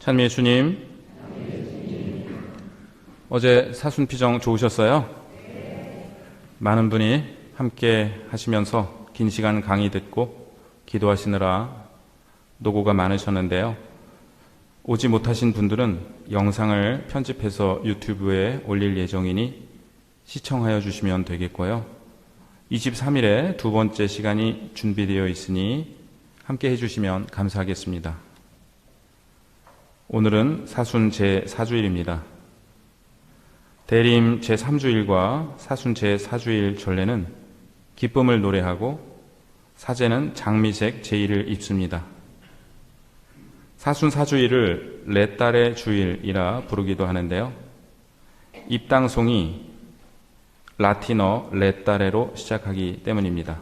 찬미 예수님, 어제 사순피정 좋으셨어요? 많은 분이 함께 하시면서 긴 시간 강의 듣고 기도하시느라 노고가 많으셨는데요. 오지 못하신 분들은 영상을 편집해서 유튜브에 올릴 예정이니 시청하여 주시면 되겠고요. 23일에 두 번째 시간이 준비되어 있으니 함께 해주시면 감사하겠습니다. 오늘은 사순 제4주일입니다. 대림 제3주일과 사순 제4주일 전례는 기쁨을 노래하고 사제는 장미색 제1을 입습니다. 사순 4주일을 렛달의 주일이라 부르기도 하는데요. 입당송이 라틴어 렛다레로 시작하기 때문입니다.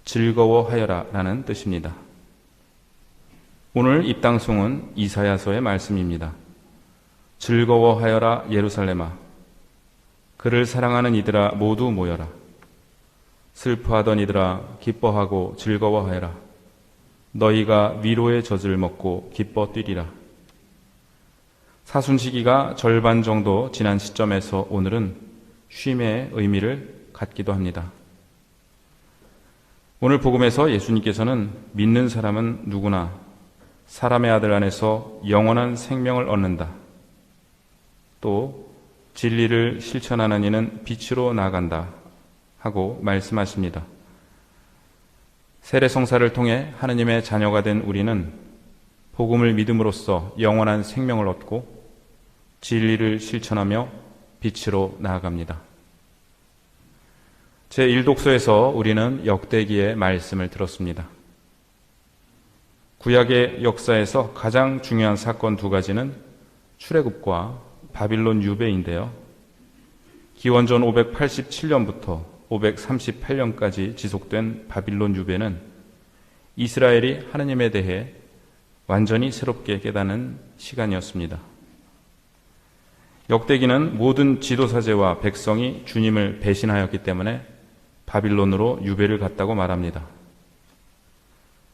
즐거워하여라 라는 뜻입니다. 오늘 입당송은 이사야서의 말씀입니다. 즐거워하여라 예루살렘아, 그를 사랑하는 이들아 모두 모여라. 슬퍼하던 이들아 기뻐하고 즐거워하여라. 너희가 위로의 젖을 먹고 기뻐 뛰리라. 사순 시기가 절반 정도 지난 시점에서 오늘은 쉼의 의미를 갖기도 합니다. 오늘 복음에서 예수님께서는 믿는 사람은 누구나 사람의 아들 안에서 영원한 생명을 얻는다. 또 진리를 실천하는 이는 빛으로 나아간다 하고 말씀하십니다. 세례성사를 통해 하느님의 자녀가 된 우리는 복음을 믿음으로써 영원한 생명을 얻고 진리를 실천하며 빛으로 나아갑니다. 제1독서에서 우리는 역대기의 말씀을 들었습니다. 구약의 역사에서 가장 중요한 사건 두 가지는 출애굽과 바빌론 유배인데요. 기원전 587년부터 538년까지 지속된 바빌론 유배는 이스라엘이 하느님에 대해 완전히 새롭게 깨닫는 시간이었습니다. 역대기는 모든 지도사제와 백성이 주님을 배신하였기 때문에 바빌론으로 유배를 갔다고 말합니다.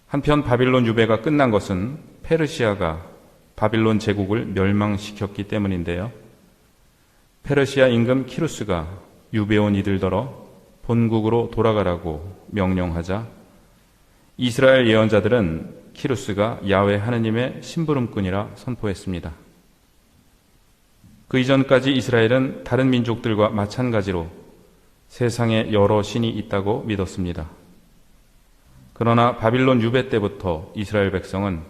한편 바빌론 유배가 끝난 것은 페르시아가 바빌론 제국을 멸망시켰기 때문인데요. 페르시아 임금 키루스가 유배온 이들더러 본국으로 돌아가라고 명령하자 이스라엘 예언자들은 키루스가 야훼 하느님의 심부름꾼이라 선포했습니다. 그 이전까지 이스라엘은 다른 민족들과 마찬가지로 세상에 여러 신이 있다고 믿었습니다. 그러나 바빌론 유배 때부터 이스라엘 백성은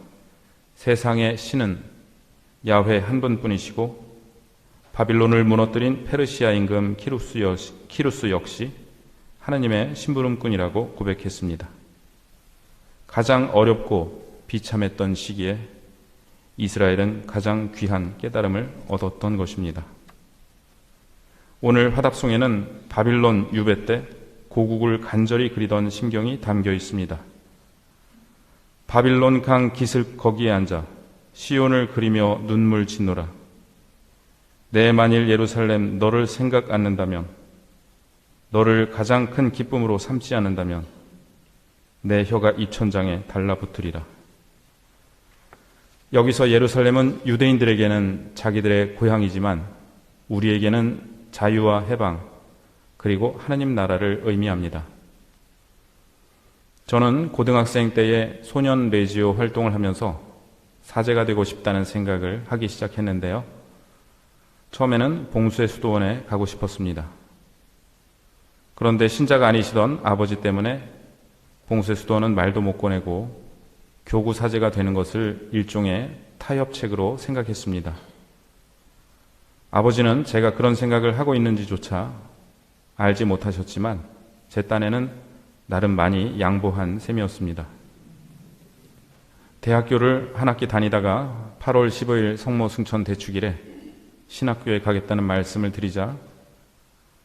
세상의 신은 야훼 한 분뿐이시고 바빌론을 무너뜨린 페르시아 임금 키루스 역시 하느님의 심부름꾼이라고 고백했습니다. 가장 어렵고 비참했던 시기에 이스라엘은 가장 귀한 깨달음을 얻었던 것입니다. 오늘 화답송에는 바빌론 유배 때 고국을 간절히 그리던 심경이 담겨 있습니다. 바빌론 강 기슭 거기에 앉아 시온을 그리며 눈물 짓노라. 내 만일 예루살렘 너를 생각 않는다면, 너를 가장 큰 기쁨으로 삼지 않는다면 내 혀가 입천장에 달라붙으리라. 여기서 예루살렘은 유대인들에게는 자기들의 고향이지만 우리에게는 자유와 해방 그리고 하느님 나라를 의미합니다. 저는 고등학생 때에 소년 레지오 활동을 하면서 사제가 되고 싶다는 생각을 하기 시작했는데요. 처음에는 봉수의 수도원에 가고 싶었습니다. 그런데 신자가 아니시던 아버지 때문에 봉수의 수도원은 말도 못 꺼내고 교구 사제가 되는 것을 일종의 타협책으로 생각했습니다. 아버지는 제가 그런 생각을 하고 있는지조차 알지 못하셨지만 제 딴에는 나름 많이 양보한 셈이었습니다. 대학교를 한 학기 다니다가 8월 15일 성모 승천 대축일에 신학교에 가겠다는 말씀을 드리자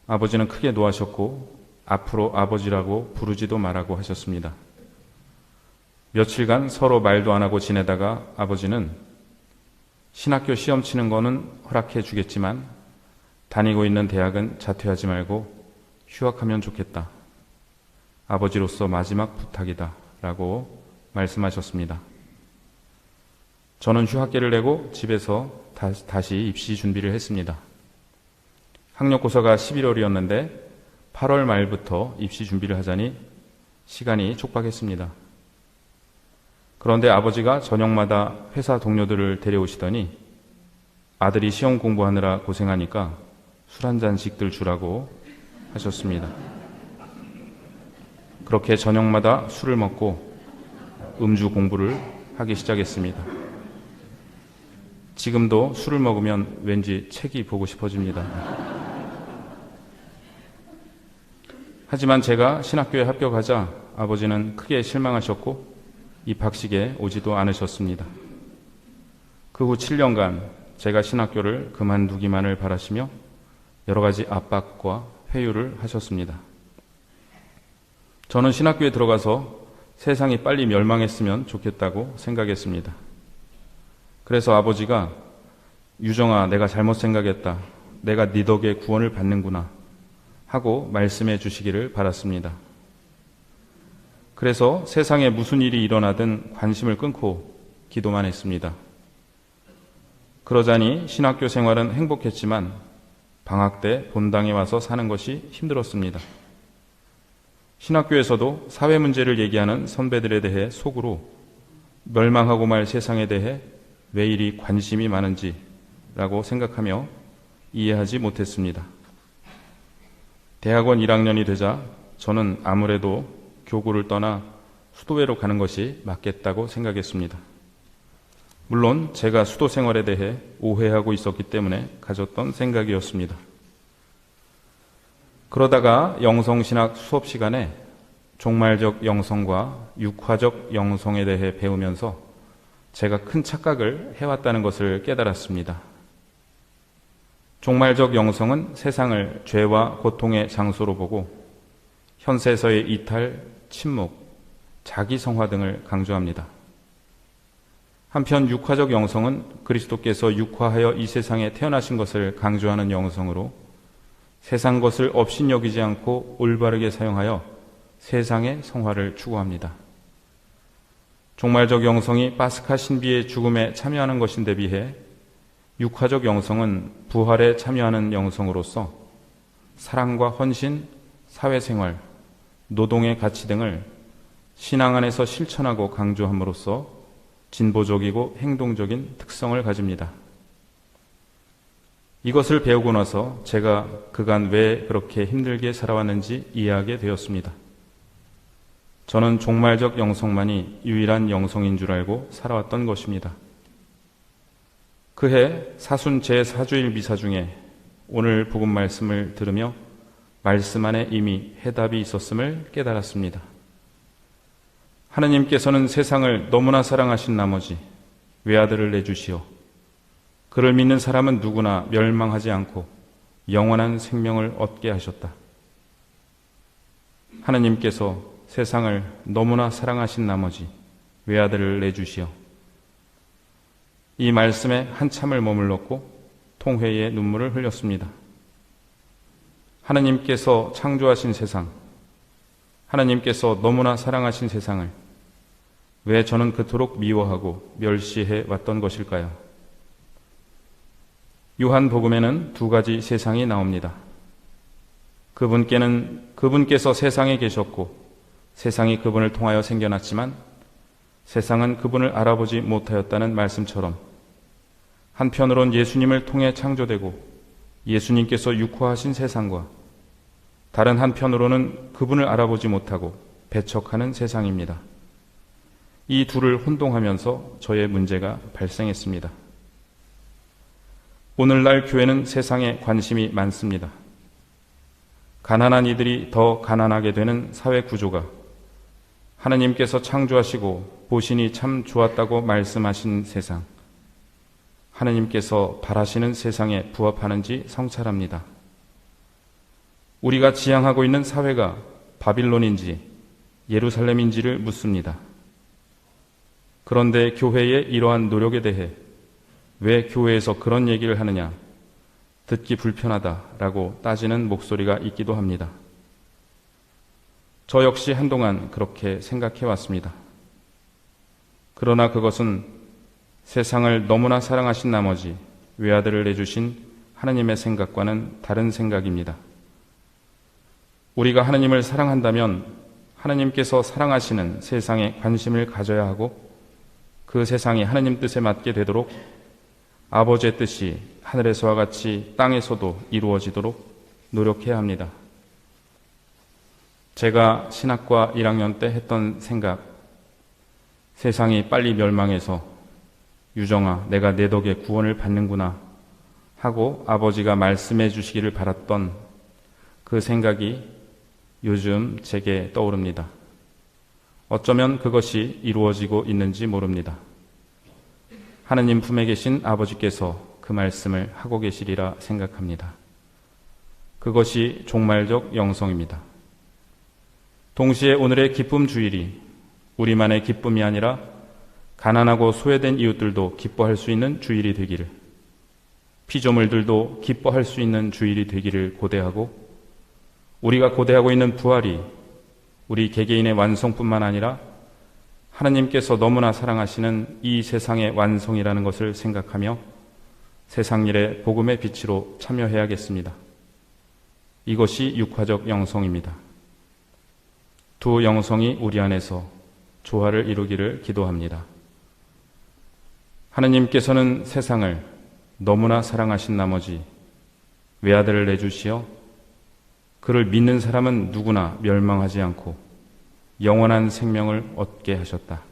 아버지는 크게 노하셨고 앞으로 아버지라고 부르지도 말라고 하셨습니다. 며칠간 서로 말도 안 하고 지내다가 아버지는 신학교 시험 치는 거는 허락해 주겠지만 다니고 있는 대학은 자퇴하지 말고 휴학하면 좋겠다. 아버지로서 마지막 부탁이다 라고 말씀하셨습니다. 저는 휴학계를 내고 집에서 다시 입시 준비를 했습니다. 학력고사가 11월이었는데 8월 말부터 입시 준비를 하자니 시간이 촉박했습니다. 그런데 아버지가 저녁마다 회사 동료들을 데려오시더니 아들이 시험 공부하느라 고생하니까 술 한 잔씩들 주라고 하셨습니다. 그렇게 저녁마다 술을 먹고 음주 공부를 하기 시작했습니다. 지금도 술을 먹으면 왠지 책이 보고 싶어집니다. 하지만 제가 신학교에 합격하자 아버지는 크게 실망하셨고 입학식에 오지도 않으셨습니다. 그 후 7년간 제가 신학교를 그만두기만을 바라시며 여러 가지 압박과 회유를 하셨습니다. 저는 신학교에 들어가서 세상이 빨리 멸망했으면 좋겠다고 생각했습니다. 그래서 아버지가 유정아, 내가 잘못 생각했다. 내가 네 덕에 구원을 받는구나 하고 말씀해 주시기를 바랐습니다. 그래서 세상에 무슨 일이 일어나든 관심을 끊고 기도만 했습니다. 그러자니 신학교 생활은 행복했지만 방학 때 본당에 와서 사는 것이 힘들었습니다. 신학교에서도 사회 문제를 얘기하는 선배들에 대해 속으로 멸망하고 말 세상에 대해 왜 이리 관심이 많은지라고 생각하며 이해하지 못했습니다. 대학원 1학년이 되자 저는 아무래도 교구를 떠나 수도회로 가는 것이 맞겠다고 생각했습니다. 물론 제가 수도 생활에 대해 오해하고 있었기 때문에 가졌던 생각이었습니다. 그러다가 영성신학 수업 시간에 종말적 영성과 육화적 영성에 대해 배우면서 제가 큰 착각을 해왔다는 것을 깨달았습니다. 종말적 영성은 세상을 죄와 고통의 장소로 보고 현세에서의 이탈, 침묵, 자기성화 등을 강조합니다. 한편 육화적 영성은 그리스도께서 육화하여 이 세상에 태어나신 것을 강조하는 영성으로 세상 것을 업신여기지 않고 올바르게 사용하여 세상의 성화를 추구합니다. 종말적 영성이 파스카 신비의 죽음에 참여하는 것인데 비해 육화적 영성은 부활에 참여하는 영성으로서 사랑과 헌신, 사회생활, 노동의 가치 등을 신앙 안에서 실천하고 강조함으로써 진보적이고 행동적인 특성을 가집니다. 이것을 배우고 나서 제가 그간 왜 그렇게 힘들게 살아왔는지 이해하게 되었습니다. 저는 종말적 영성만이 유일한 영성인 줄 알고 살아왔던 것입니다. 그해 사순 제4주일 미사 중에 오늘 복음 말씀을 들으며 말씀 안에 이미 해답이 있었음을 깨달았습니다. 하느님께서는 세상을 너무나 사랑하신 나머지 외아들을 내주시어 그를 믿는 사람은 누구나 멸망하지 않고 영원한 생명을 얻게 하셨다. 하느님께서 세상을 너무나 사랑하신 나머지 외아들을 내주시어 이 말씀에 한참을 머물렀고 통회의 눈물을 흘렸습니다. 하느님께서 창조하신 세상, 하나님께서 너무나 사랑하신 세상을 왜 저는 그토록 미워하고 멸시해 왔던 것일까요? 요한복음에는 두 가지 세상이 나옵니다. 그분께서 세상에 계셨고 세상이 그분을 통하여 생겨났지만 세상은 그분을 알아보지 못하였다는 말씀처럼 한편으론 예수님을 통해 창조되고 예수님께서 육화하신 세상과 다른 한편으로는 그분을 알아보지 못하고 배척하는 세상입니다. 이 둘을 혼동하면서 저의 문제가 발생했습니다. 오늘날 교회는 세상에 관심이 많습니다. 가난한 이들이 더 가난하게 되는 사회 구조가 하나님께서 창조하시고 보시니 참 좋았다고 말씀하신 세상, 하나님께서 바라시는 세상에 부합하는지 성찰합니다. 우리가 지향하고 있는 사회가 바빌론인지 예루살렘인지를 묻습니다. 그런데 교회의 이러한 노력에 대해 왜 교회에서 그런 얘기를 하느냐, 듣기 불편하다라고 따지는 목소리가 있기도 합니다. 저 역시 한동안 그렇게 생각해 왔습니다. 그러나 그것은 세상을 너무나 사랑하신 나머지 외아들을 내주신 하느님의 생각과는 다른 생각입니다. 우리가 하느님을 사랑한다면 하느님께서 사랑하시는 세상에 관심을 가져야 하고 그 세상이 하느님 뜻에 맞게 되도록 아버지의 뜻이 하늘에서와 같이 땅에서도 이루어지도록 노력해야 합니다. 제가 신학과 1학년 때 했던 생각, 세상이 빨리 멸망해서 유정아, 내가 내 덕에 구원을 받는구나 하고 아버지가 말씀해 주시기를 바랐던 그 생각이 요즘 제게 떠오릅니다. 어쩌면 그것이 이루어지고 있는지 모릅니다. 하느님 품에 계신 아버지께서 그 말씀을 하고 계시리라 생각합니다. 그것이 종말적 영성입니다. 동시에 오늘의 기쁨 주일이 우리만의 기쁨이 아니라 가난하고 소외된 이웃들도 기뻐할 수 있는 주일이 되기를, 피조물들도 기뻐할 수 있는 주일이 되기를 고대하고, 우리가 고대하고 있는 부활이 우리 개개인의 완성뿐만 아니라 하나님께서 너무나 사랑하시는 이 세상의 완성이라는 것을 생각하며 세상 일에 복음의 빛으로 참여해야겠습니다. 이것이 육화적 영성입니다. 두 영성이 우리 안에서 조화를 이루기를 기도합니다. 하느님께서는 세상을 너무나 사랑하신 나머지 외아들을 내주시어 그를 믿는 사람은 누구나 멸망하지 않고 영원한 생명을 얻게 하셨다.